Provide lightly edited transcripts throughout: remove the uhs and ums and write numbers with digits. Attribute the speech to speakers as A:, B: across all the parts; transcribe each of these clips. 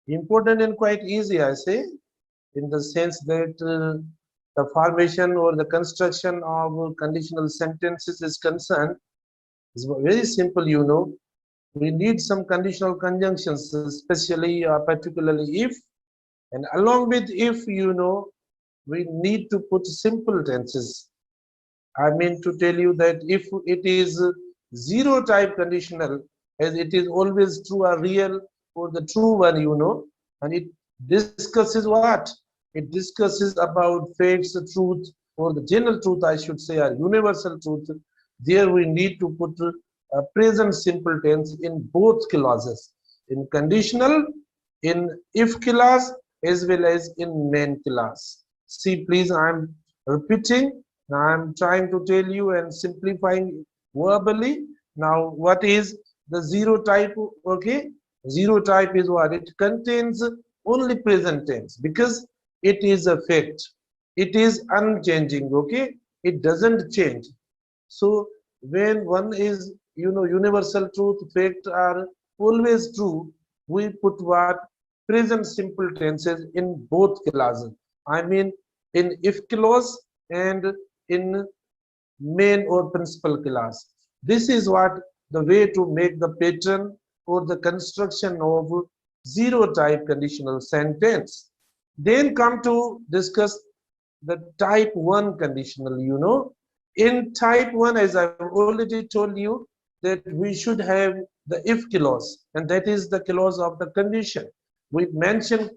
A: Important and quite easy, I say, in the sense that the formation or the construction of conditional sentences is concerned is very simple, you know. We need some conditional conjunctions, especially particularly if, and along with if, you know, we need to put simple tenses. I mean to tell you that if it is zero type conditional, as it is always true or real or the true one, you know, and it discusses what? It discusses about facts, the truth, or the general truth, I should say, or universal truth. There we need to put present simple tense in both clauses, in conditional, in if clause, as well as in main clause. See, please, I'm repeating. Now I'm trying to tell you and simplifying verbally. Now, what is the zero type? Okay, zero type is what? It contains only present tense because it is a fact. It is unchanging. Okay, it doesn't change. So when one is, you know, universal truth, fact are always true, we put what? Present simple tenses in both clauses. I mean, in if clause and in main or principal clause. This is what the way to make the pattern or the construction of zero type conditional sentence. Then come to discuss the type 1 conditional, you know. In type 1, as I've already told you, that we should have the if clause, and that is the clause of the condition. We mentioned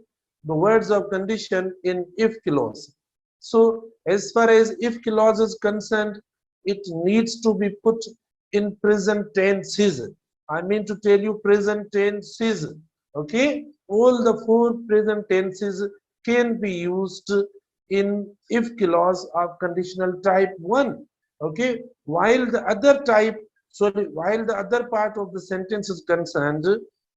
A: the words of condition in if clause. So as far as if clause is concerned, it needs to be put in present tenses. I mean to tell you present tenses. Okay, all the four present tenses can be used in if clause of conditional type 1. Okay, while the other type, sorry, while the other part of the sentence is concerned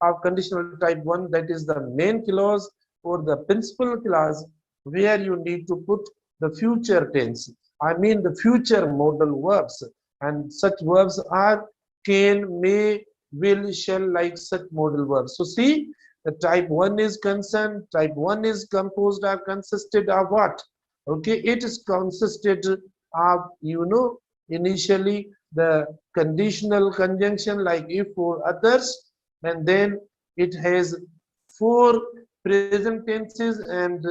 A: of conditional type 1, that is the main clause or the principal clause, where you need to put the future tense. I mean the future modal verbs, and such verbs are can, may, will, shall, like such modal verbs. So see, the type 1 is concerned, type 1 is composed or consisted of what? Okay, it is consisted of, you know, initially the conditional conjunction like if or others, and then it has four present tenses, and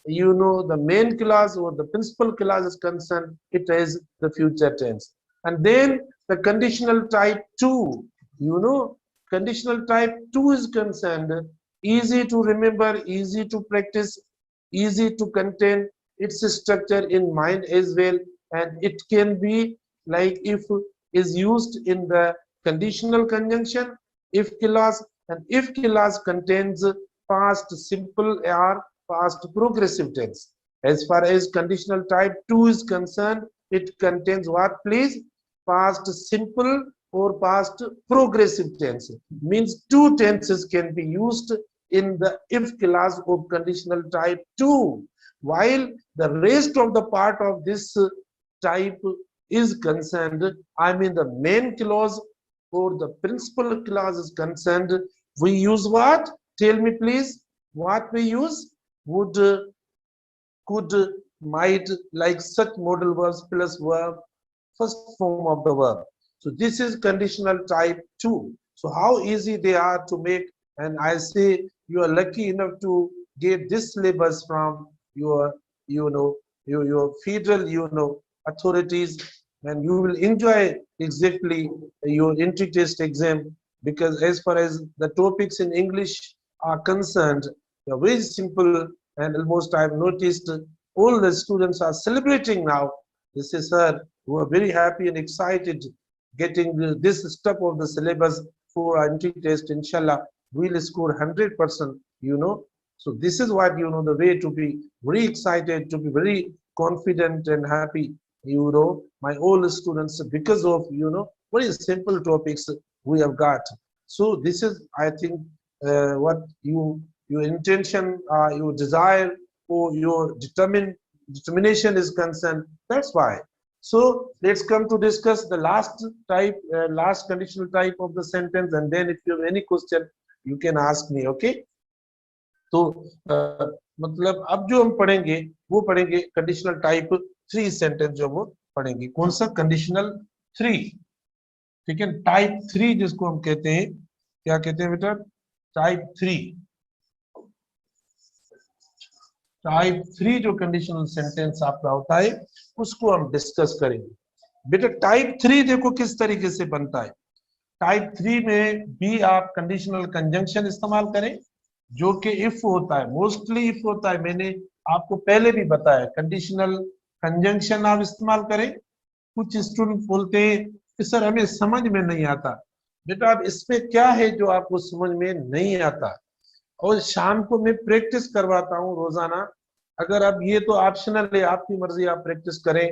A: you know the main clause or the principal clause is concerned, it has the future tense. And then the conditional type 2, you know, conditional type 2 is concerned, easy to remember, easy to practice, easy to contain its structure in mind as well, and it can be like if is used in the conditional conjunction if clause, and if clause contains past simple or past progressive tense. As far as conditional type 2 is concerned, it contains what, please? Past simple or past progressive tense. Means two tenses can be used in the if clause of conditional type 2, while the rest of the part of this type is concerned, I mean the main clause or the principal clause is concerned, we use what? Tell me please, what we use? Would, could, might, like such modal verbs plus verb, first form of the verb. So this is conditional type 2. So how easy they are to make, and I say you are lucky enough to get this syllabus from your, you know, your federal, you know, authorities, and you will enjoy exactly your entry test exam, because as far as the topics in English are concerned, they are very simple, and almost I have noticed all the students are celebrating now. This is sir, who are very happy and excited getting this step of the syllabus for our entry test. Inshallah, we'll score 100%, you know. So this is what, you know, the way to be very excited, to be very confident and happy, you know, my all students, because of, you know, very simple topics we have got. So this is, I think, what your intention, your desire, or your determination is concerned. That's why. So let's come to discuss the last type, last conditional type of the sentence, and then if you have any question, you can ask me. Okay. तो मतलब अब जो हम पढ़ेंगे वो पढ़ेंगे conditional type 3 sentence, जो वो पढ़ेंगे कौन सा, कंडीशनल 3। ठीक है, टाइप 3 जिसको हम कहते हैं, क्या कहते हैं बेटा, टाइप 3। टाइप 3 जो कंडीशनल सेंटेंस आपका होता है उसको हम डिस्कस करेंगे। बेटा टाइप 3 देखो किस तरीके से बनता है। टाइप 3 में भी आप कंडीशनल कंजंक्शन इस्तेमाल करें, जो कि इफ होता है, मोस्टली इफ होता है। मैंने आपको पहले भी बताया कंडीशनल कंजंक्शन आप इस्तेमाल करें। कुछ स्टूडेंट बोलते हैं कि सर हमें समझ में नहीं आता। बेटा अब इसमें क्या है जो आपको समझ में नहीं आता, और शाम को मैं प्रैक्टिस करवाता हूँ रोजाना। अगर अब ये तो ऑप्शनल है, आपकी मर्जी, आप प्रैक्टिस करें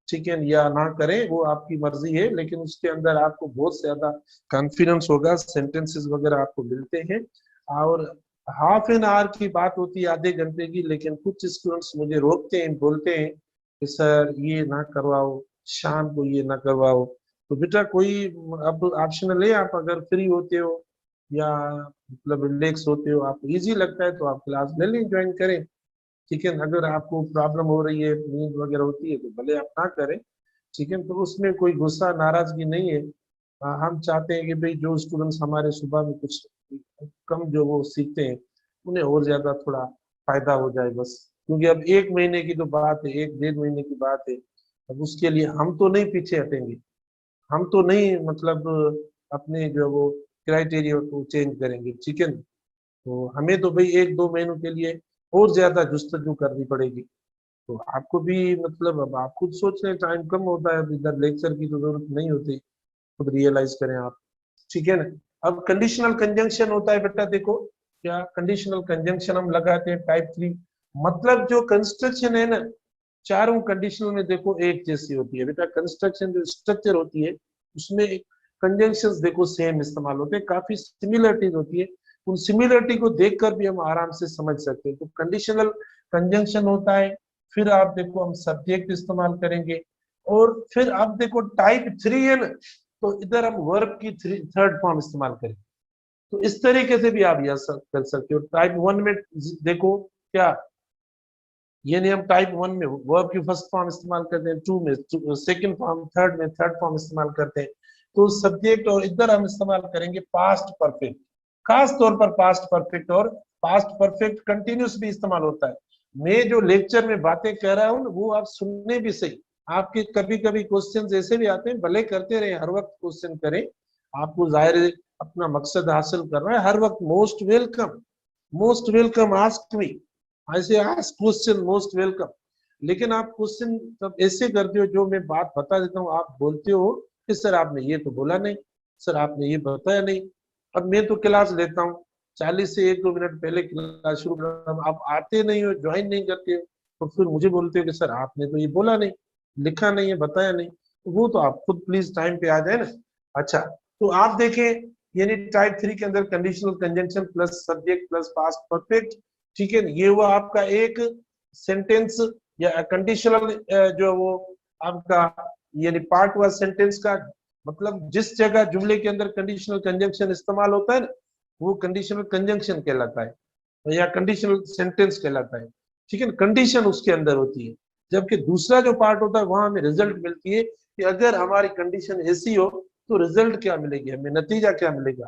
A: ठीक है या ना करें वो आपकी मर्जी है, लेकिन उसके अंदर आपको बहुत ज्यादा कॉन्फिडेंस होगा, सेंटेंसेस वगैरह आपको मिलते हैं। और हाफ एन आवर की बात होती है, आधे घंटे की, लेकिन कुछ स्टूडेंट्स मुझे रोकते हैं, बोलते हैं कि सर ये ना करवाओ, शाम को ये ना करवाओ। तो बेटा कोई अब ऑप्शनल है, आप अगर फ्री होते हो या मतलब रिलैक्स होते हो, आपको इजी लगता है तो आप क्लास ले लें, ज्वाइन करें। ठीक है, अगर आपको प्रॉब्लम हो रही है, नींद वगैरह होती है, तो भले आप ना करें। ठीक है, तो उसमें कोई गुस्सा नाराजगी नहीं है। हम चाहते हैं कि भाई जो स्टूडेंट्स हमारे सुबह में कुछ कम जो वो सीखते हैं, उन्हें और ज्यादा थोड़ा फायदा हो जाए बस। क्योंकि अब 1 महीने की तो बात है, 1 डेढ़ महीने की बात है। अब उसके लिए हम तो नहीं पीछे हटेंगे, हम तो नहीं मतलब अपने जो वो क्राइटेरिया को चेंज करेंगे। ठीक है, तो हमें तो भाई 1 2 महीनों के लिए और ज्यादा जुस्तजू करनी पड़ेगी। तो आपको भी मतलब अब आप खुद सोच रहे हैं टाइम कम होता है, अब इधर लेक्चर की तो जरूरत नहीं होती, खुद रियलाइज करें आप। ठीक है ना। अब कंडीशनल कंजंक्शन होता है बेटा, देखो क्या कंडीशनल कंजंक्शन हम लगाते हैं टाइप 3। मतलब जो कंस्ट्रक्शन है ना, चारों कंडीशनल में देखो एक जैसी होती है बेटा। कंस्ट्रक्शन जो स्ट्रक्चर होती है उसमें कंजंक्शंस देखो सेम इस्तेमाल होते हैं, काफी सिमिलरिटीज होती है। उन सिमिलरिटी को देखकर भी हम आराम से समझ सकते हैं। तो कंडीशनल कंजंक्शन होता है, फिर आप देखो हम सब्जेक्ट इस्तेमाल करेंगे, और फिर आप देखो टाइप 3 है ना, तो इधर हम वर्ब की थर्ड फॉर्म इस्तेमाल करें। तो इस तरीके से भी आप यह कर सकते हो। टाइप 1 में देखो क्या, ये नहीं हम टाइप 1 में वर्ब की फर्स्ट फॉर्म इस्तेमाल करते हैं, 2 में सेकंड फॉर्म, थर्ड में थर्ड फॉर्म इस्तेमाल करते हैं। तो सब्जेक्ट, और इधर हम इस्तेमाल करेंगे पास्ट परफेक्ट, खास तौर पर पास्ट परफेक्ट। और पास्ट परफेक्ट कंटिन्यूस भी इस्तेमाल होता है। मैं जो लेक्चर में बातें कह रहा हूँ वो आप सुनने भी सही। आपके कभी कभी क्वेश्चन ऐसे भी आते हैं, भले करते रहे, हर वक्त क्वेश्चन करें, आपको जाहिर है अपना मकसद हासिल करना है, हर वक्त most welcome, most welcome, ask me, ऐसे आस्क क्वेश्चन, मोस्ट वेलकम। लेकिन आप क्वेश्चन तब ऐसे करते हो, जो मैं बात बता देता हूँ आप बोलते हो कि सर आपने ये तो बोला नहीं, सर आपने ये बताया नहीं। अब मैं तो क्लास लेता हूँ, 40 से 1 2 मिनट पहले क्लास शुरू कर, आप आते नहीं हो, ज्वाइन नहीं करते हो, तो फिर मुझे बोलते हो कि सर आपने तो ये बोला नहीं, लिखा नहीं है, बताया नहीं। तो वो तो आप खुद प्लीज टाइम पे आ जाए ना। अच्छा, तो आप देखें, यानी टाइप 3 के अंदर conditional conjunction plus subject plus past perfect. ठीक है, ये हुआ आपका एक सेंटेंस या कंडीशनल जो वो आपका यानी पार्ट हुआ सेंटेंस का। मतलब जिस जगह जुमले के अंदर कंडीशनल कंजंक्शन इस्तेमाल होता है ना, वो कंडीशनल कंजंक्शन कहलाता है या कंडीशनल सेंटेंस कहलाता है। ठीक है ना, कंडीशन उसके अंदर होती है। जबकि दूसरा जो पार्ट होता है वहां हमें रिजल्ट मिलती है कि अगर हमारी कंडीशन ऐसी हो तो रिजल्ट क्या मिलेगी, हमें नतीजा क्या मिलेगा।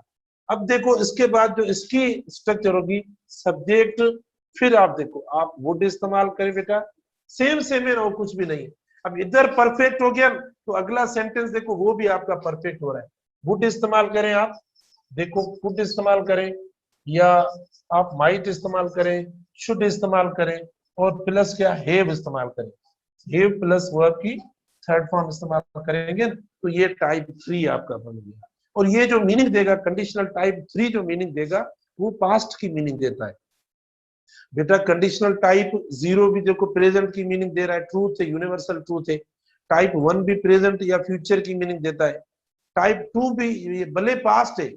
A: अब देखो इसके बाद जो इसकी स्ट्रक्चर होगी, सब्जेक्ट, फिर आप देखो आप वुड इस्तेमाल करें बेटा, सेम सेम है और कुछ भी नहीं है। अब इधर परफेक्ट हो गया तो अगला सेंटेंस देखो वो भी आपका परफेक्ट हो रहा है। वुड इस्तेमाल करें आप, देखो वुड इस्तेमाल करें, या आप माइट इस्तेमाल करें, शुड इस्तेमाल करें, और प्लस क्या हैव इस्तेमाल करें। हैव प्लस वर्ब की थर्ड फॉर्म इस्तेमाल करेंगे तो ये टाइप 3 आपका बन गया। और ये जो मीनिंग देगा कंडीशनल टाइप 3, जो मीनिंग देगा वो पास्ट की मीनिंग देता है बेटा। कंडीशनल टाइप 0 भी देखो प्रेजेंट की मीनिंग दे रहा है, ट्रूथ है, यूनिवर्सल ट्रूथ है। टाइप 1 भी प्रेजेंट या फ्यूचर की मीनिंग देता है। टाइप 2 भी ये भले पास्ट है,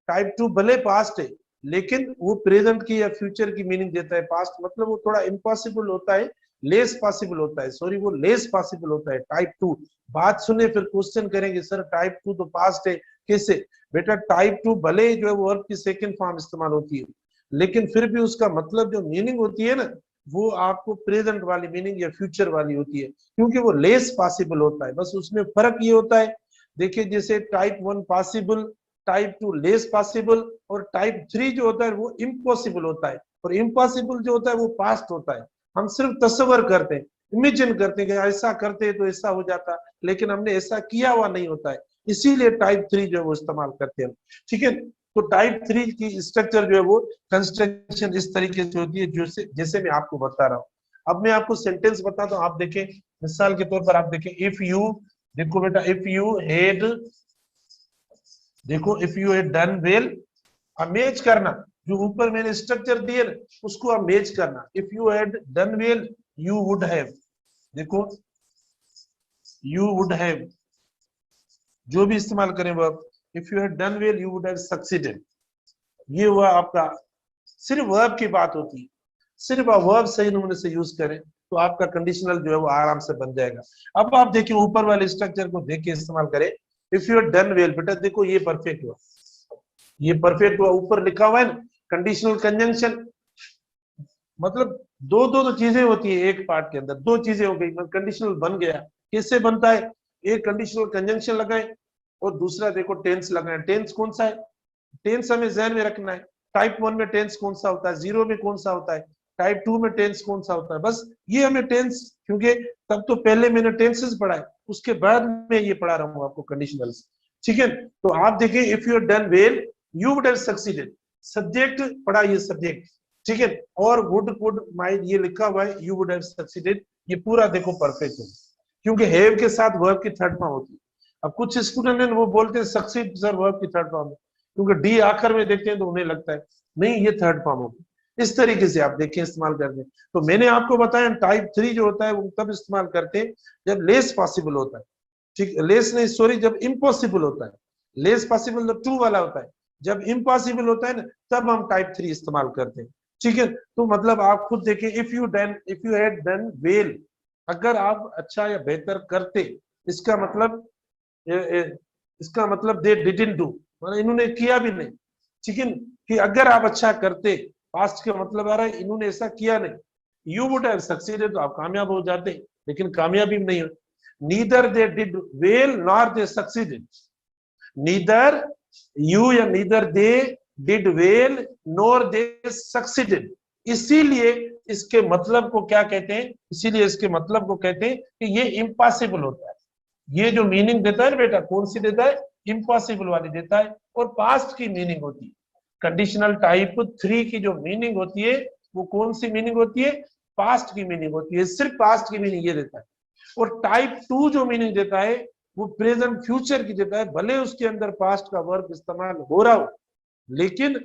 A: टाइप 2 भले पास्ट है, लेकिन वो प्रेजेंट की या फ्यूचर की मीनिंग देता है। पास्ट मतलब वो थोड़ा इम्पॉसिबल होता है, लेस पॉसिबल होता है, सॉरी वो लेस पॉसिबल होता है टाइप 2। बात सुने फिर क्वेश्चन करेंगे सर टाइप 2 तो पास्ट है कैसे। बेटा टाइप 2 भले जो है वर्ब की सेकंड फॉर्म इस्तेमाल होती है, लेकिन फिर भी उसका मतलब जो मीनिंग होती है ना, वो आपको प्रेजेंट वाली मीनिंग या फ्यूचर वाली होती है, क्योंकि वो लेस पॉसिबल होता है। बस उसमें फर्क ये होता है, देखिए जैसे type 1 possible, type 2 less possible, और टाइप 3 जो होता है वो इम्पॉसिबल होता है। और इम्पॉसिबल जो होता है वो पास्ट होता है। हम सिर्फ तस्वर करते हैं, इमेजिन करते हैं कि ऐसा करते तो ऐसा हो जाता, लेकिन हमने ऐसा किया हुआ नहीं होता है, इसीलिए टाइप 3 जो है वो इस्तेमाल करते हैं। ठीक है, तो टाइप 3 की स्ट्रक्चर जो है वो कंस्ट्रक्शन इस तरीके से होती है, जैसे जैसे मैं आपको बता रहा हूँ। अब मैं आपको सेंटेंस बताता हूँ, आप देखें मिसाल के तौर पर, आप देखें इफ यू, देखो बेटा, इफ यू हैड, देखो if you had done well, अब मैच करना, जो ऊपर मैंने स्ट्रक्चर दिए ना उसको अब मैच करना। If you had done well you would have, देखो यू वुड हैव, जो भी इस्तेमाल करें वो, if you had done well you would have succeeded, ये हुआ आपका। सिर्फ वर्ब की बात होती है, सिर्फ आप वर्ब सही नमूने से यूज करें तो आपका कंडीशनल जो है वो आराम से बन जाएगा। अब आप देखिए ऊपर वाले स्ट्रक्चर को देख के इस्तेमाल करें। If you had done well, बेटा देखो ये परफेक्ट हुआ, ये परफेक्ट हुआ, ऊपर लिखा हुआ है ना कंडीशनल कंजंक्शन, मतलब दो दो तो चीजें होती है एक पार्ट के अंदर, दो चीजें हो गई, कंडीशनल बन गया। कैसे बनता है, एक कंडीशनल कंजंक्शन लगाए और दूसरा देखो टेंस लगाए। टेंस कौन सा है, टेंस हमें ध्यान में रखना है। टाइप 1 में टेंस कौन सा होता है, 0 में कौन सा होता है, टाइप 2 में टेंस कौन सा होता है, बस ये हमें टेंस, क्योंकि तब तो पहले मैंने टेंसेस पढ़ा है, उसके बाद मैं ये पढ़ा रहा हूँ आपको कंडीशनल्स। ठीक है, तो आप देखिए if you done well you would have succeeded, subject पढ़ा, ये सब्जेक्ट, ठीक है, और वुड कुड माइट ये लिखा हुआ है, यू वुड हैव सक्सीडेड, ये पूरा देखो परफेक्ट है, क्योंकि हैव के साथ वर्ब की थर्ड फॉर्म होती है। अब कुछ स्टूडेंट है वो बोलते हैं सक्सीड सर वर्ब की थर्ड फॉर्म है, क्योंकि डी आखिर में देखते हैं तो उन्हें लगता है नहीं ये थर्ड फॉर्म होगी। इस तरीके से आप देखिए इस्तेमाल करते हैं। तो मैंने आपको बताया टाइप 3 जो होता है वो तब इस्तेमाल करते हैं जब लेस पॉसिबल होता है, ठीक, लेस नहीं सॉरी, जब इम्पॉसिबल होता है। लेस पॉसिबल जब ट्रू वाला होता है, जब इम्पॉसिबल होता है ना तब हम टाइप 3 इस्तेमाल करते हैं। ठीक है, तो मतलब आप खुद देखें, if you had done well, अगर आप अच्छा या बेहतर करते, इसका मतलब इसका मतलब दे डिडंट डू, मतलब इन्होंने किया भी नहीं। ठीक है, कि अगर आप अच्छा करते, पास्ट का मतलब आ रहा है इन्होंने ऐसा किया नहीं। यू वुड हैव सक्सीडेड, तो आप कामयाब हो जाते, लेकिन कामयाबी नहीं हो। Neither they did well nor they succeeded, neither you या neither they did well nor they succeeded, इसीलिए इसके मतलब को क्या कहते हैं, इसीलिए इसके मतलब को कहते हैं कि ये इम्पॉसिबल होता है। ये जो मीनिंग देता है ना बेटा, कौन सी देता है, इम्पॉसिबल वाली देता है, और पास्ट की मीनिंग होती है। कंडीशनल टाइप 3 की जो मीनिंग होती है वो कौन सी मीनिंग होती है, पास्ट की मीनिंग होती है, सिर्फ पास्ट की मीनिंग ये देता है। और टाइप 2 जो मीनिंग देता है वो प्रेजेंट फ्यूचर की देता है, भले उसके अंदर पास्ट का वर्ब इस्तेमाल हो रहा हो, लेकिन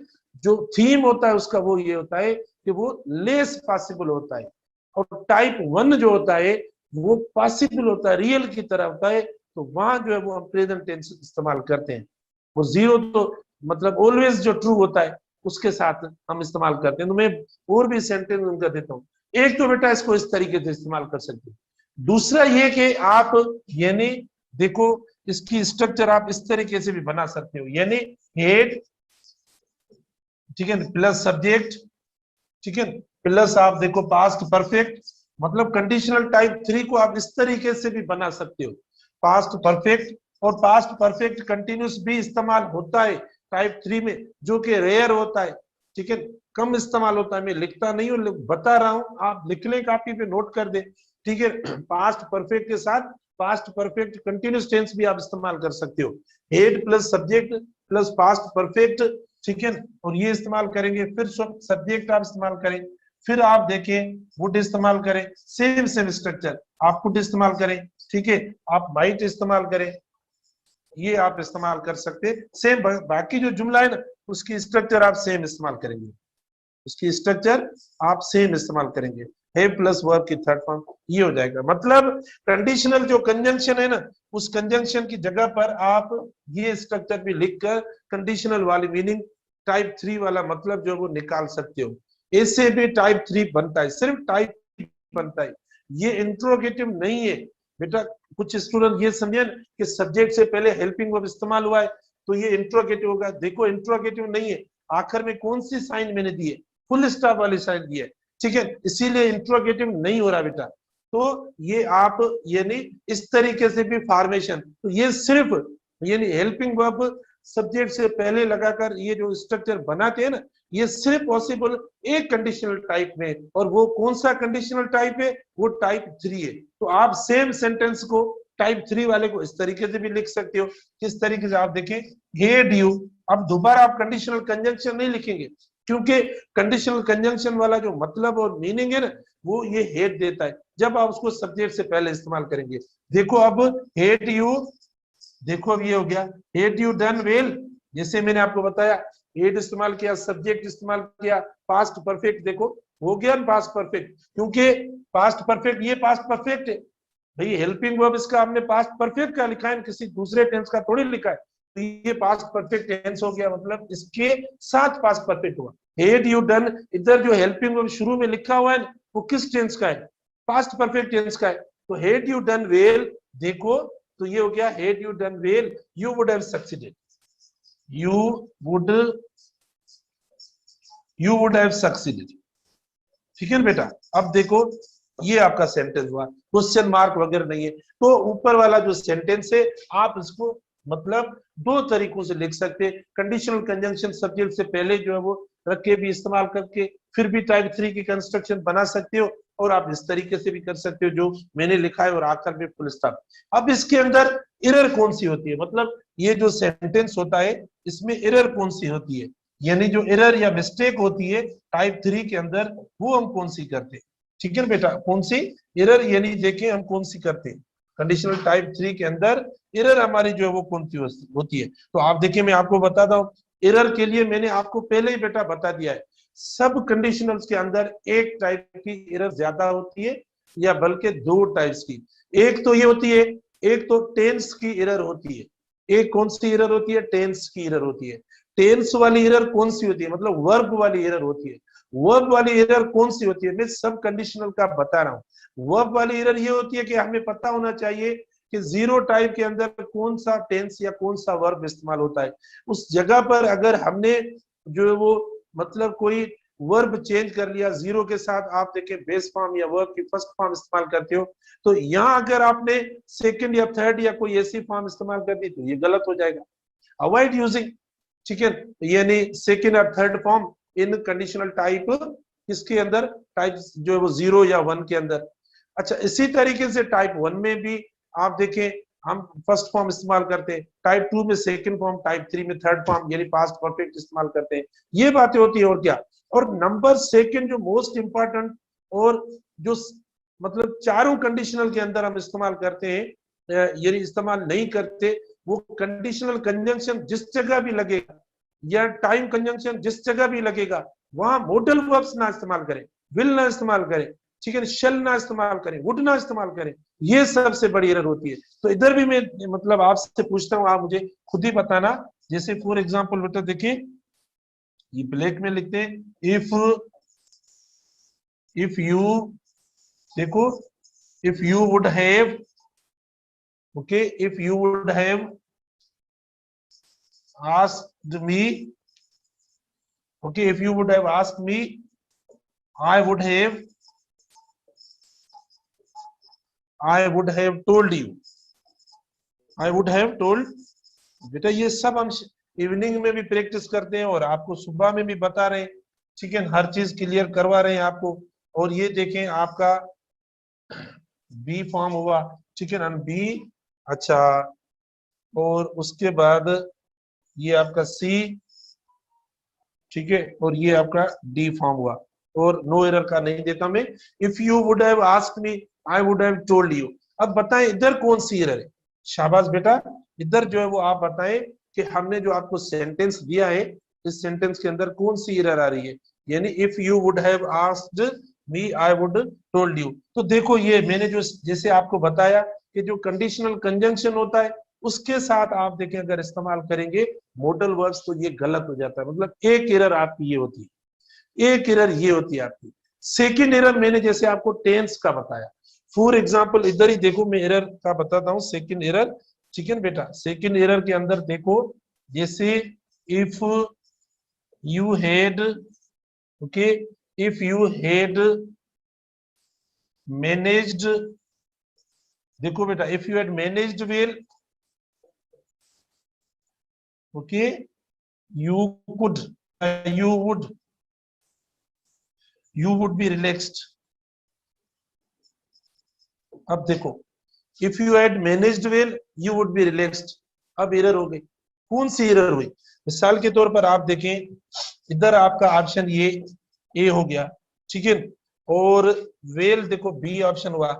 A: जो थीम होता है उसका वो ये होता है कि वो लेस पॉसिबल होता है। और टाइप 1 जो होता है वो पॉसिबल होता है, रियल की तरह होता है, तो वहां जो है वो हम प्रेजेंट टेंस इस्तेमाल करते हैं। वो 0 तो मतलब ऑलवेज जो ट्रू होता है उसके साथ हम इस्तेमाल करते हैं। तो मैं और भी सेंटेंस उनका देता हूँ। एक तो बेटा इसको इस तरीके से इस्तेमाल कर सकते हैं, दूसरा ये कि आप यानी देखो इसकी स्ट्रक्चर आप इस तरीके से भी बना सकते हो, यानी हेड, ठीक है, प्लस सब्जेक्ट, ठीक है, प्लस आप देखो पास्ट परफेक्ट, मतलब कंडीशनल टाइप 3 को आप इस तरीके से भी बना सकते हो, पास्ट परफेक्ट। और पास्ट परफेक्ट कंटिन्यूस भी इस्तेमाल होता है टाइप 3 में, जो कि रेयर होता है, ठीक है, कम इस्तेमाल होता है। मैं लिखता नहीं हूँ, बता रहा हूँ, आप लिख लें कापी पे, नोट कर दे, ठीक है। पास्ट परफेक्ट के साथ पास्ट परफेक्ट कंटिन्यूस टेंस भी आप इस्तेमाल कर सकते हो, head plus subject plus past perfect, ठीक है, और ये इस्तेमाल करेंगे, फिर सब्जेक्ट आप इस्तेमाल करें, फिर आप देखें वुड इस्तेमाल करें, सेम सेम स्ट्रक्चर, आप वुड इस्तेमाल करें, ठीक है, आप माइट इस्तेमाल करें, ये आप इस्तेमाल कर सकते हैं। सेम बाकी जो जुमला है ना उसकी स्ट्रक्चर आप सेम इस्तेमाल करेंगे, उसकी स्ट्रक्चर आप सेम इस्तेमाल करेंगे, है प्लस वर्ब की थर्ड फॉर्म, ये हो जाएगा। मतलब कंडीशनल जो कंजंक्शन है ना उस कंजंक्शन की जगह पर आप ये स्ट्रक्चर भी लिखकर कंडीशनल वाली मीनिंग टाइप 3 वाला मतलब जो वो निकाल सकते हो। इससे भी टाइप 3 बनता है, सिर्फ टाइप बनता है, ये इंट्रोगेटिव नहीं है बेटा। कुछ स्टूडेंट ये समझे कि सब्जेक्ट से पहले हेल्पिंग वर्ब इस्तेमाल हुआ है तो ये इंट्रोगेटिव होगा, देखो इंट्रोगेटिव नहीं है। आखिर में कौन सी साइन मैंने दी है, फुल स्टॉप वाली साइन दी है, ठीक है, इसीलिए इंट्रोगेटिव नहीं हो रहा बेटा। तो ये आप यानी इस तरीके से भी फॉर्मेशन, तो ये सिर्फ यानी हेल्पिंग वर्ब सब्जेक्ट से पहले लगाकर ये जो स्ट्रक्चर बनाते हैं ना, ये सिर्फ पॉसिबल एक कंडीशनल टाइप में, और वो कौन सा कंडीशनल टाइप है, वो टाइप 3 है। तो आप सेम सेंटेंस को टाइप 3 वाले को इस तरीके से भी लिख सकते हो। किस तरीके से, आप देखें, हेड यू, अब दोबारा आप कंडीशनल कंजंक्शन नहीं लिखेंगे, क्योंकि कंडीशनल कंजंक्शन वाला जो मतलब और मीनिंग है ना, वो ये हेड देता है जब आप उसको सब्जेक्ट से पहले इस्तेमाल करेंगे। देखो अब हेड यू, देखो अब ये हो गया हेड यू डन वेल, जैसे मैंने आपको बताया, हेड इस्तेमाल किया, सब्जेक्ट इस्तेमाल किया, पास्ट परफेक्ट, देखो हो गया पास्ट परफेक्ट, क्योंकि पास्ट परफेक्ट, ये पास्ट परफेक्ट है भाई, हेल्पिंग वर्ब इसका हमने पास्ट परफेक्ट का लिखा है, किसी दूसरे टेंस का थोड़ी लिखा है, तो ये पास्ट परफेक्ट टेंस हो गया, मतलब इसके साथ पास्ट परफेक्ट हुआ। हेड यू डन, इधर जो हेल्पिंग वर्ब शुरू में लिखा हुआ है वो किस टेंस का है, पास्ट परफेक्ट टेंस का है, तो हेड यू डन वेल, देखो तो ये हो गया head you done well, you would have succeeded, you would have succeeded, ठीक है ना बेटा। अब देखो ये आपका सेंटेंस हुआ, क्वेश्चन मार्क वगैरह नहीं है, तो ऊपर वाला जो सेंटेंस है आप इसको मतलब दो तरीकों से लिख सकते हैं, कंडीशनल कंजंक्शन सब्जेक्ट से पहले जो है वो रख के भी इस्तेमाल करके फिर भी टाइप 3 की कंस्ट्रक्शन बना सकते हो, और आप इस तरीके से भी कर सकते हो जो मैंने लिखा है और आखिर में फुल स्टॉप। अब इसके अंदर एरर कौन सी होती है, मतलब ये जो सेंटेंस होता है इसमें एरर कौन सी होती है, यानी जो एरर या मिस्टेक होती है टाइप 3 के अंदर, वो हम कौन सी करते हैं, ठीक है बेटा, कौन सी एरर, यानी देखें हम कौन सी करते हैं कंडीशनल टाइप 3 के अंदर एरर हमारी जो है वो कौन सी होती है। तो आप देखिए मैं आपको बताता हूँ, एरर के लिए मैंने आपको पहले ही बेटा बता दिया है, सब कंडीशनल्स के अंदर एक टाइप की एरर ज्यादा होती है, या बल्कि दो टाइप्स की, एक तो ये होती है, एक तो टेंस की एरर होती है, एक कौन सी एरर होती है, टेंस की एरर होती है। टेंस वाली एरर कौन सी होती है, मतलब वर्ब वाली एरर होती है। वर्ब वाली एरर कौन सी होती है, मैं सब कंडीशनल का बता रहा हूँ। वर्ब वाली एरर ये होती है कि हमें पता होना चाहिए कि जीरो टाइप के अंदर कौन सा टेंस या कौन सा वर्ब इस्तेमाल होता है, उस जगह पर अगर हमने जो है वो मतलब कोई वर्ब चेंज कर लिया, जीरो के साथ आप देखें बेस फॉर्म या वर्ब की फर्स्ट फॉर्म इस्तेमाल करते हो, तो यहाँ अगर आपने सेकंड या थर्ड या कोई ऐसी फॉर्म इस्तेमाल कर दी तो ये गलत हो जाएगा। अवॉइड यूजिंग, ठीक है, यानी सेकंड और third form in conditional type, किसके अंदर, टाइप जो है वो 0 या 1 के अंदर। अच्छा, इसी तरीके से टाइप 1 में भी आप देखें हम फर्स्ट फॉर्म इस्तेमाल करते हैं, टाइप 2 में सेकंड फॉर्म, टाइप 3 में थर्ड फॉर्म यानी पास्ट परफेक्ट इस्तेमाल करते हैं, ये बातें होती है। और क्या, और नंबर सेकंड जो मोस्ट इंपॉर्टेंट, और जो मतलब चारों कंडीशनल के अंदर हम इस्तेमाल करते हैं यानी इस्तेमाल नहीं करते, वो कंडीशनल कंजंक्शन जिस जगह भी लगेगा या टाइम कंजंक्शन जिस जगह भी लगेगा वहां मॉडल वर्ब्स ना इस्तेमाल करें, विल ना इस्तेमाल करें, ठीक है, शेल ना इस्तेमाल करें, वुड ना इस्तेमाल करें, ये सबसे बड़ी एरर होती है। तो इधर भी मैं मतलब आपसे पूछता हूँ, आप मुझे खुद ही बताना। जैसे फॉर एग्जांपल बेटा देखिए, ये ब्लैक में लिखते हैं, इफ यू, देखो, if you would have, okay, if you would have asked me, okay, if you would have asked me, I would have told you, I would have told, बेटा ये सब हम इवनिंग में भी प्रैक्टिस करते हैं और आपको सुबह में भी बता रहे हैं, ठीक है, हर चीज क्लियर करवा रहे हैं आपको। और ये देखें आपका बी फॉर्म हुआ, ठीक है ना, बी, अच्छा, और उसके बाद ये आपका सी, ठीक है, और ये आपका डी फॉर्म हुआ, और नो एरर का नहीं देता मैं। If you would have asked me, I would have told you. अब बताएं इधर कौन सी एरर है, शाबाश बेटा, इधर जो है वो आप बताएं कि हमने जो आपको सेंटेंस दिया है इस सेंटेंस के अंदर कौन सी एरर आ रही है, यानी if you would have asked me I would told you. तो देखो ये मैंने जो जैसे आपको बताया कि जो कंडीशनल कंजंक्शन होता है उसके साथ आप देखें अगर इस्तेमाल करेंगे मॉडल वर्ब्स तो ये गलत हो जाता है, मतलब एक एरर आपकी ये होती है, एक एरर ये होती है आपकी। सेकंड एरर मैंने जैसे आपको टेंस का बताया, फॉर एग्जांपल इधर ही देखो मैं एरर का बताता हूं, सेकंड एरर, ठीक है बेटा, सेकंड एरर के अंदर देखो, जैसे if you had, okay, if you had managed, देखो बेटा, if you had managed well, okay, you could, you would be relaxed. अब देखो, if you had managed well, you would be relaxed. अब error हो गई, कौन सी एरर हुई? मिसाल के तौर पर आप देखें, इधर आपका ऑप्शन ये ए हो गया, ठीक है, और वेल देखो बी ऑप्शन हुआ,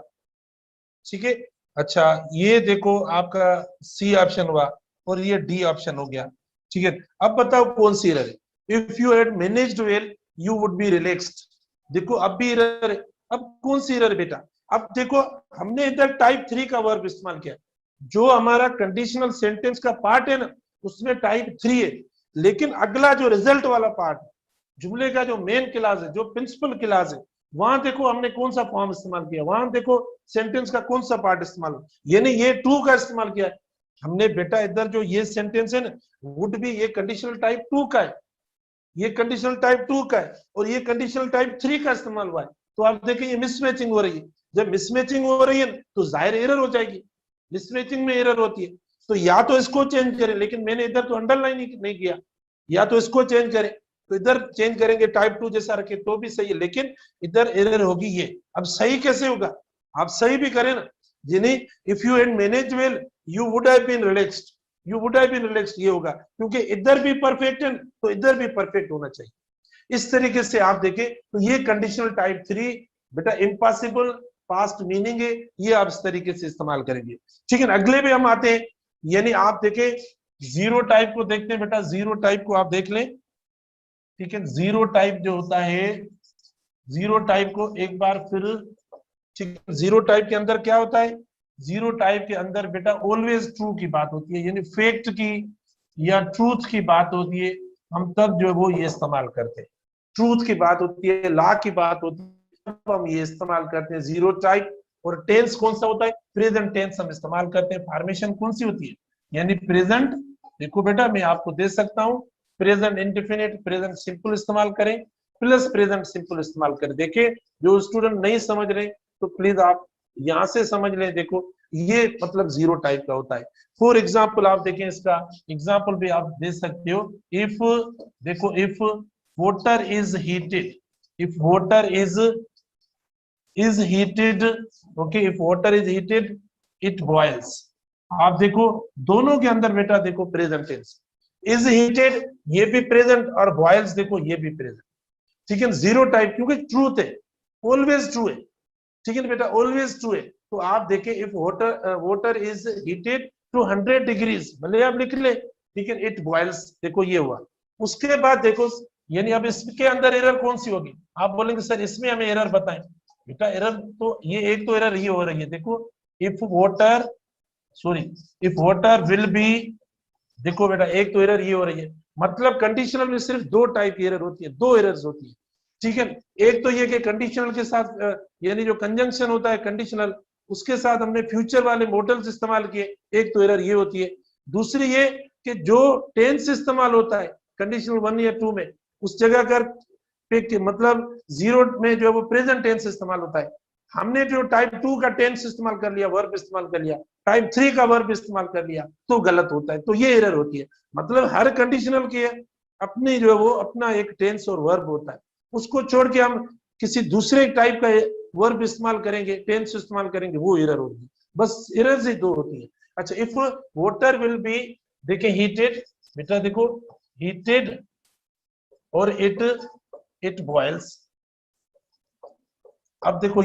A: ठीक है। अच्छा, ये देखो आपका सी ऑप्शन हुआ और ये डी ऑप्शन हो गया, ठीक है। अब बताओ कौन सी एरर है? If you had managed well you would be relaxed, देखो अब भी एरर है। अब कौन सी एरर बेटा? अब देखो, हमने इधर टाइप 3 का वर्ब इस्तेमाल किया, जो हमारा कंडीशनल सेंटेंस का पार्ट है ना, उसमें टाइप 3 है, लेकिन अगला जो रिजल्ट वाला पार्ट, जुमले का जो मेन क्लास है, जो प्रिंसिपल क्लास है, वहां देखो हमने कौन सा फॉर्म इस्तेमाल किया, वहां देखो सेंटेंस का कौन सा पार्ट इस्तेमाल, यानी ये टू का इस्तेमाल किया है हमने बेटा। इधर जो ये सेंटेंस है ना, वुड बी, ये कंडीशनल टाइप 2 का है, ये कंडीशनल टाइप 2 का है, और ये कंडीशनल टाइप 3 का इस्तेमाल हुआ है। तो आप देखें ये मिसमैचिंग हो रही है, जब मिसमैचिंग हो रही है तो जाहिर एरर हो जाएगी, मिसमैचिंग में एरर होती है। तो या तो इसको चेंज करें, लेकिन मैंने इधर तो अंडरलाइन नहीं किया, या तो इसको चेंज करें, तो इधर चेंज करेंगे टाइप 2 जैसा रखे तो भी सही है, लेकिन इधर एरर होगी ये। अब सही कैसे होगा? आप सही भी करें ना, यानी if you had manage well you would have been relaxed, you would have been relaxed, ये होगा, क्योंकि इधर भी परफेक्ट है तो इधर भी परफेक्ट होना चाहिए। इस तरीके से आप देखें तो ये कंडीशनल टाइप 3 बेटा इम्पॉसिबल पास्ट मीनिंग है, ये आप इस तरीके से इस्तेमाल करेंगे, ठीक है। अगले पे हम आते हैं, यानी आप देखें जीरो टाइप को देखते हैं बेटा, जीरो टाइप को आप देख लें, ठीक है। जीरो टाइप जो होता है, जीरो टाइप को एक बार फिर, ठीक है, जीरो टाइप के अंदर क्या होता है? जीरो टाइप के अंदर बेटा ऑलवेज ट्रू की बात होती है, यानी फैक्ट की या ट्रूथ की बात होती है, हम तब जो है वो ये इस्तेमाल करते हैं। ट्रूथ की बात होती है, लॉ की बात होती है, तब हम ये इस्तेमाल करते हैं जीरो टाइप। और टेंस कौन सा होता है? प्रेजेंट टेंस हम इस्तेमाल करते हैं। फॉर्मेशन कौन सी होती है? यानी प्रेजेंट, देखो बेटा मैं आपको दे सकता हूं, प्रेजेंट इंडेफिनिट, प्रेजेंट सिंपल इस्तेमाल करें, प्लस प्रेजेंट सिंपल इस्तेमाल करें। देखिए जो स्टूडेंट नहीं समझ रहे तो प्लीज आप यहां से समझ लें, देखो ये मतलब जीरो टाइप का होता है। फॉर एग्जाम्पल आप देखें, इसका एग्जाम्पल भी आप दे सकते हो। इफ, देखो if water is heated, if water is heated, okay, if water is heated it boils. आप देखो दोनों के अंदर बेटा देखो प्रेजेंट टेंस, इज हीटेड ये भी प्रेजेंट, और बॉयल्स देखो ये भी प्रेजेंट, ठीक है। जीरो टाइप क्योंकि ट्रूथ है, ऑलवेज ट्रू है, ठीक है बेटा, ऑलवेज ट्रू है। तो आप देखें if water is heated to 100 degrees, भले आप लिख ले, ठीक है, इट बॉयल्स, देखो ये हुआ। उसके बाद देखो, यानी अब इसके अंदर एरर कौन सी होगी? आप बोलेंगे सर इसमें हमें एरर बताएं। बेटा एरर तो ये एक तो एरर ये हो रही है, देखो if water, sorry, if water will be, देखो बेटा एक तो एरर ये हो रही है, मतलब कंडीशनल में सिर्फ दो टाइप की एरर होती है, दो एरर्स होती है, ठीक है। एक तो ये कि कंडीशनल के साथ यानी जो कंजंक्शन होता है कंडीशनल, उसके साथ हमने फ्यूचर वाले मॉडल्स इस्तेमाल किए, एक तो एरर ये होती है। दूसरी ये कि जो टेंस इस्तेमाल होता है कंडीशनल 1 या 2 में, उस जगह कर पे मतलब जीरो में जो है वो प्रेजेंट टेंस इस्तेमाल होता है, हमने जो टाइप 2 का टेंस इस्तेमाल कर लिया, वर्ब इस्तेमाल कर लिया, टाइप 3 का वर्ब इस्तेमाल कर लिया, तो गलत होता है, तो ये एरर होती है। मतलब हर कंडीशनल के अपनी जो है वो अपना एक टेंस और वर्ब होता है, उसको छोड़ के हम किसी दूसरे टाइप का वर्ब इस्तेमाल करेंगे, टेंस इस्तेमाल करेंगे, वो एरर होगी। बस एरर ही दो होती है। अच्छा, इफ वाटर विल बी, देखिए हीटेड, बेटा देखो हीटेड और इट बॉयल्स। अब देखो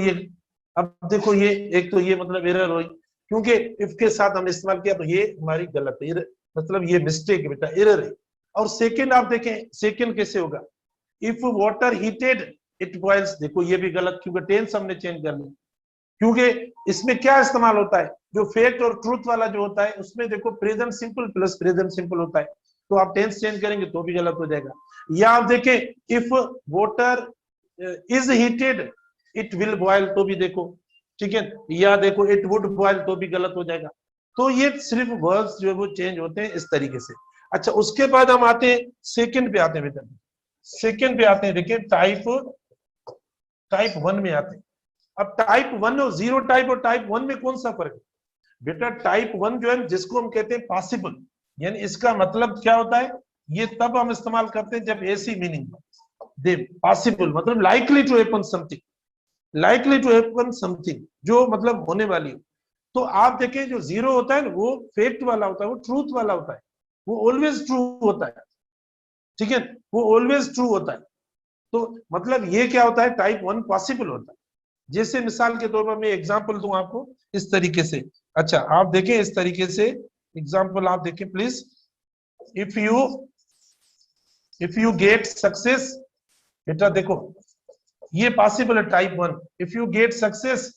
A: ये एक तो ये मतलब एरर हुई, क्योंकि इफ के साथ हमने इस्तेमाल किया, तो ये हमारी गलत है, मतलब ये मिस्टेक है बेटा, एरर है। और सेकंड आप देखें, सेकंड कैसे होगा? If water heated it boils, देखो ये भी गलत, क्योंकि टेंस हमने चेंज कर लिया, क्योंकि इसमें क्या इस्तेमाल होता है, जो फैक्ट और ट्रूथ वाला जो होता है उसमें देखो present simple plus present simple होता है, तो आप टेंस चेंज करेंगे तो भी गलत हो जाएगा। या आप देखें if water is heated it will boil, तो भी देखो, ठीक है। या देखो इट वुड बॉयल, तो भी गलत हो जाएगा। तो ये सिर्फ वर्ड्स जो है वो चेंज होते हैं इस तरीके से। अच्छा, उसके बाद हम आते हैं सेकंड पे, आते हैं बेटा, सेकेंड पे आते हैं, देखिए टाइप 1 में आते हैं। अब टाइप 1 और जीरो टाइप और टाइप 1 में कौन सा फर्क है बेटा? टाइप 1 जो है जिसको हम कहते हैं पॉसिबल, यानी इसका मतलब क्या होता है, ये तब हम इस्तेमाल करते हैं जब ऐसी मीनिंग दे। पॉसिबल मतलब likely to happen something, likely to happen something, जो मतलब होने वाली हो। तो आप देखें जो जीरो होता है ना वो फैक्ट वाला होता है, वो ट्रूथ वाला होता है, वो ऑलवेज ट्रू होता है, ठीक है, वो ऑलवेज ट्रू होता है। तो मतलब ये क्या होता है, टाइप 1 पॉसिबल होता है। जैसे मिसाल के तौर पर मैं एग्जांपल दूं आपको इस तरीके से। अच्छा आप देखें इस तरीके से एग्जांपल आप देखें please. If you get success, बेटा देखो ये पॉसिबल है type 1। If you get success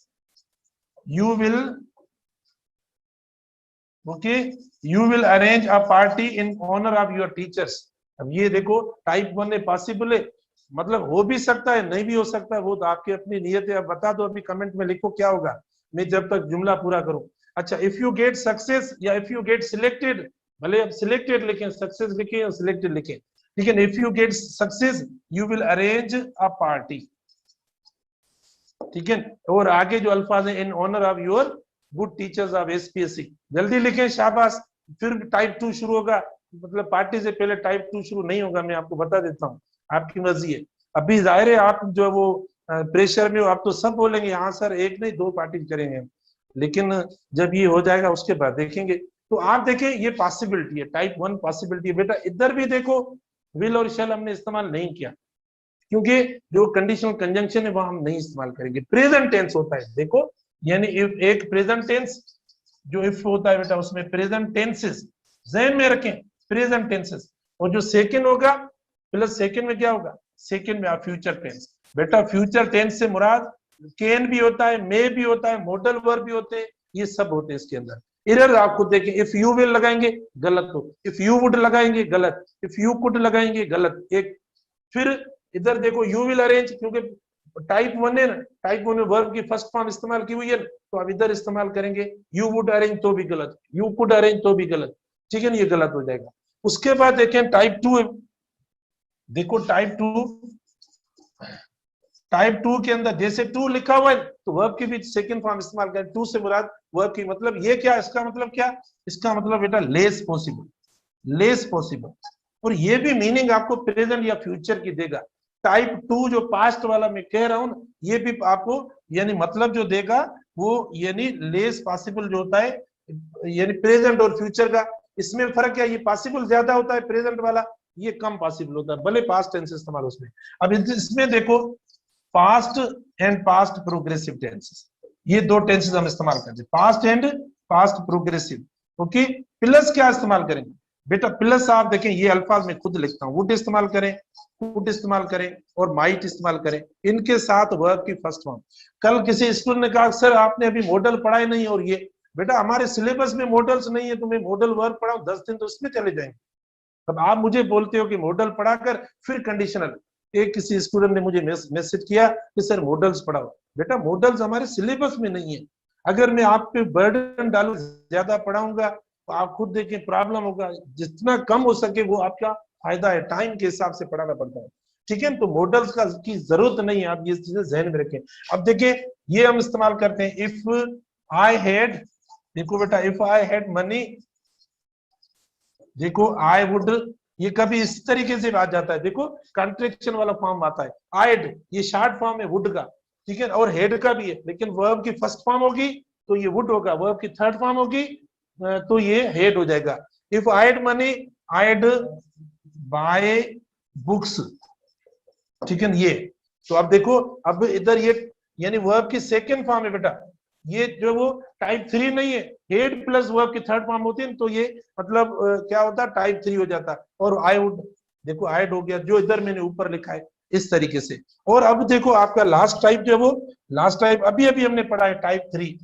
A: you will okay you will arrange a party in honour of your teachers. अब ये देखो टाइप 1 है, पॉसिबल है, मतलब हो भी सकता है नहीं भी हो सकता है, वो तो आपकी अपनी नियत है। अब बता दो अभी कमेंट में लिखो क्या होगा, मैं जब तक जुमला पूरा करूं। अच्छा इफ यू गेट सक्सेस या इफ यू गेट सिलेक्टेड, भले अब सिलेक्टेड लिखें, सक्सेस लिखें या सिलेक्टेड लिखें, ठीक है। If you get success you will arrange a party, ठीक है। और आगे जो अल्फाज है in honour of your good teachers of SPSC, जल्दी लिखें शाबाश। फिर टाइप 2 शुरू होगा, मतलब पार्टी से पहले टाइप 2 शुरू नहीं होगा, मैं आपको बता देता हूँ, आपकी मर्जी है। अभी जाहिर है आप जो वो प्रेशर में हो, आप तो सब बोलेंगे हाँ सर एक नहीं दो पार्टी करेंगे, लेकिन जब ये हो जाएगा उसके बाद देखेंगे। तो आप देखें ये पॉसिबिलिटी है, टाइप 1 पॉसिबिलिटी है। बेटा इधर भी देखो विल और शैल हमने इस्तेमाल नहीं किया, क्योंकि जो कंडीशनल कंजंक्शन है वो हम नहीं इस्तेमाल करेंगे। प्रेजेंट टेंस होता है देखो, यानी एक प्रेजेंट टेंस जो इफ होता है बेटा उसमें प्रेजेंट टेंसेस ज़हन में रखें, प्रेजेंट टेंसेस। और जो सेकंड होगा प्लस सेकंड में क्या होगा, सेकंड में फ्यूचर टेंस। बेटा फ्यूचर टेंस से मुराद कैन भी होता है, मे भी होता है, मॉडल वर्ब भी होते हैं, ये सब होते हैं इसके अंदर। इधर आप खुद देखें, इफ यू विल लगाएंगे गलत हो, इफ यू वुड लगाएंगे गलत, इफ यू कुड लगाएंगे गलत। एक फिर इधर देखो यू विल अरेंज, क्योंकि टाइप 1 है ना, टाइप 1 में वर्ब की फर्स्ट फॉर्म इस्तेमाल की हुई है, तो आप इधर इस्तेमाल करेंगे यू वुड अरेंज तो भी गलत, यू कुड अरेंज तो भी गलत, ठीक है ना, ये गलत हो जाएगा। उसके बाद देखें टाइप 2, देखो टाइप 2 के अंदर जैसे टू लिखा हुआ है तो वर्ब की भी सेकंड फॉर्म इस्तेमाल करें, टू से मुराद वर्ब की, मतलब ये क्या, इसका मतलब क्या, इसका मतलब बेटा लेस पॉसिबल, लेस पॉसिबल। और ये भी मीनिंग आपको प्रेजेंट या फ्यूचर की देगा। टाइप 2 जो पास्ट वाला मैं कह रहा हूं ना, ये भी आपको यानी मतलब जो देगा वो यानी लेस पॉसिबल जो होता है, यानी प्रेजेंट और फ्यूचर का इसमें फर्क क्या, ये पॉसिबल ज्यादा होता है प्रेजेंट वाला, ये कम पॉसिबल होता है, भले पास्ट टेंस इस्तेमाल उसमें। अब इसमें देखो past and past progressive tenses, ये दो टेंसेस हम इस्तेमाल करते हैं, past and past progressive. Okay plus क्या इस्तेमाल करेंगे बेटा, प्लस आप देखें ये अल्फाज में खुद लिखता हूं, वुड इस्तेमाल करें, कुड इस्तेमाल करें और माइट इस्तेमाल करें, इनके साथ वर्ब की फर्स्ट फॉर्म। कल किसी स्टूडेंट ने कहा सर आपने अभी मॉडल पढ़ाए नहीं, और ये बेटा हमारे सिलेबस में मॉडल्स नहीं है, तुम्हें मॉडल वर्ब पढ़ाओ 10 दिन तो इसमें चले जाएंगे। तब आप मुझे बोलते हो कि मॉडल पढ़ाकर फिर कंडीशनल। एक किसी स्टूडेंट ने मुझे मैसेज किया कि सर मॉडल्स पढ़ाओ, बेटा मॉडल्स हमारे सिलेबस में नहीं है। अगर मैं आप पे बर्डन डालू ज्यादा पढ़ाऊंगा तो आप खुद देखें प्रॉब्लम होगा, जितना कम हो सके वो आपका फायदा है, टाइम के हिसाब से पढ़ाना पड़ता है, ठीक है। तो मॉडल्स का की जरूरत नहीं है, आप ये चीजें जहन में रखें। अब देखिए ये हम इस्तेमाल करते हैं, इफ आई हैड, देखो बेटा इफ आई हैड मनी, देखो आई वुड, ये कभी इस तरीके से आ जाता है, देखो कंट्रेक्शन वाला फॉर्म आता है, आइड ये शॉर्ट फॉर्म है वुड का, ठीक है, और हेड का भी है, लेकिन वर्ब की फर्स्ट फॉर्म होगी तो ये वुड होगा, वर्ब की थर्ड फॉर्म होगी तो ये हेड हो जाएगा। If I'd money I'd buy books, ठीक है ये। तो अब देखो अब इधर ये यानी वर्ब की सेकंड फॉर्म है बेटा, ये जो वो टाइप 3 नहीं है, हेड प्लस वर्ब की थर्ड फॉर्म होती है, तो ये मतलब क्या होता है टाइप 3 हो जाता है। और आई वुड देखो आइड हो गया, जो इधर मैंने ऊपर लिखा है इस तरीके से। और अब देखो आपका लास्ट टाइप जो है वो, लास्ट टाइप अभी अभी हमने पढ़ा है टाइप 3,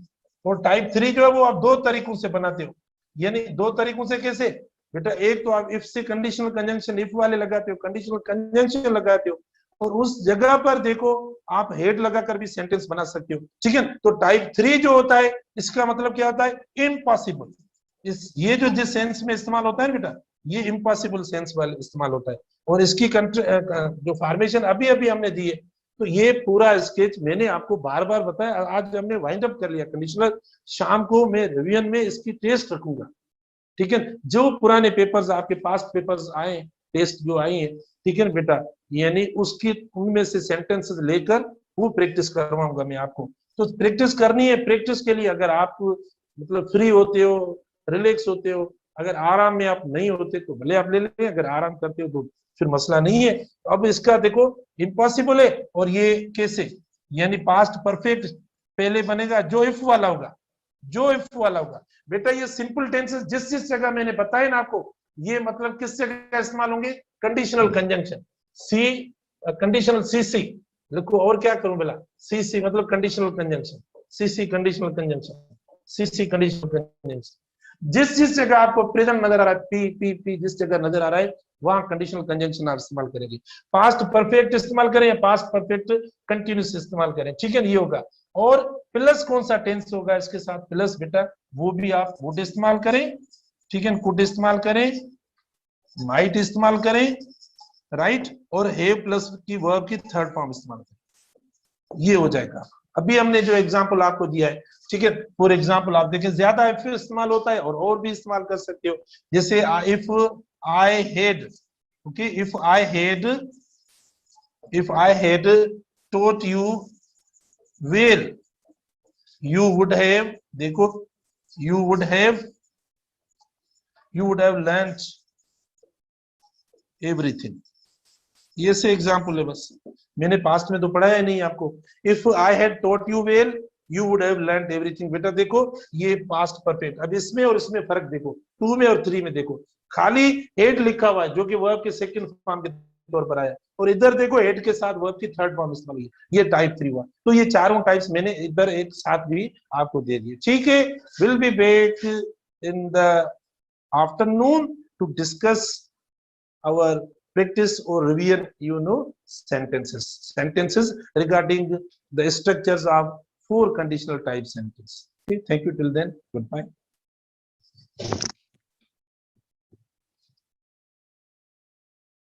A: और टाइप 3 जो है वो आप दो तरीकों से बनाते हो, यानी दो तरीकों से कैसे बेटा, एक तो आप इफ से कंडीशनल कंजंक्शन इफ वाले लगाते हो, कंडीशनल कंजंक्शन लगाते हो, और उस जगह पर देखो आप हेड लगाकर भी सेंटेंस बना सकते हो, ठीक है। तो टाइप 3 जो होता है इसका मतलब क्या होता है, इम्पॉसिबल। इस ये जो जिस सेंस में इस्तेमाल होता है बेटा, ये इम्पॉसिबल सेंस वाले इस्तेमाल होता है। और इसकी जो फॉर्मेशन अभी अभी हमने दी है, तो ये पूरा स्केच मैंने आपको बार बार बताया, आज हमने वाइंड अप कर लिया कंडीशनल। शाम को मैं रिवीजन में इसकी टेस्ट रखूंगा, ठीक है। जो पुराने पेपर्स आपके पास पेपर्स आए, टेस्ट जो आई है, ठीक है बेटा, यानी उसकी उनमें से सेंटेंसेस लेकर वो प्रैक्टिस करवाऊंगा मैं आपको। तो प्रैक्टिस करनी है। प्रैक्टिस के लिए अगर आप मतलब फ्री होते हो, रिलैक्स होते हो, अगर आराम में आप नहीं होते तो भले आप ले लें, अगर आराम करते हो तो फिर मसला नहीं है। तो अब इसका देखो इम्पॉसिबल है, और ये कैसे, यानी पास्ट परफेक्ट पहले बनेगा जो इफ वाला होगा, जो इफ वाला होगा। बेटा ये सिंपल टेंसेस जिस जिस जगह मैंने बताया ना आपको, ये मतलब किस जगह इस्तेमाल होंगे, कंडीशनल कंजंक्शन। सी कंडीशनल सीसी लिखो, और क्या करूं बोला, सीसी मतलब conditional conjunction, CC conditional conjunction, CC conditional conjunction. जिस जिस जगह आपको प्रेजेंट नजर आ रहा है, पी पी पी जिस जगह नजर आ रहा है, वहां कंडीशनल कंजंक्शन आप इस्तेमाल करेंगे। पास्ट परफेक्ट इस्तेमाल करें या पास्ट परफेक्ट कंटिन्यूस इस्तेमाल करें, ठीक है, ये होगा। और प्लस कौन सा टेंस होगा इसके साथ, प्लस बेटा वो भी आप वुड इस्तेमाल करें, ठीक है, कुड इस्तेमाल करें, माइट इस्तेमाल करें, राइट, और हैव प्लस की वर्ब की थर्ड फॉर्म इस्तेमाल करें, ये हो जाएगा। अभी हमने जो एग्जांपल आपको दिया है, ठीक है, फॉर एग्जांपल आप देखें ज्यादा इफ इस्तेमाल होता है और भी इस्तेमाल कर सकते हो, जैसे if I had, okay, if I had taught you well, you would have, देखो you would have learnt everything। ये से एग्जाम्पल है, बस मैंने पास्ट में तो पढ़ाया नहीं आपको। If I had taught you well you would have learned everything. बेटा देखो ये पास्ट परफेक्ट। अब इसमें और इसमें फर्क देखो, 2 में और 3 में देखो, खाली हेड लिखा हुआ है जो कि वर्ब के सेकंड फॉर्म के तौर पर आया, और इधर देखो हेड के साथ वर्ब की थर्ड फॉर्म इस्तेमाल हुई, ये टाइप 3 हुआ। तो ये चारों टाइप्स मैंने इधर एक साथ भी आपको दे दिए, ठीक है। Will be back in the afternoon to discuss our practice or revision, sentences regarding the structures of 4 conditional type sentences. Okay, thank you till then, goodbye.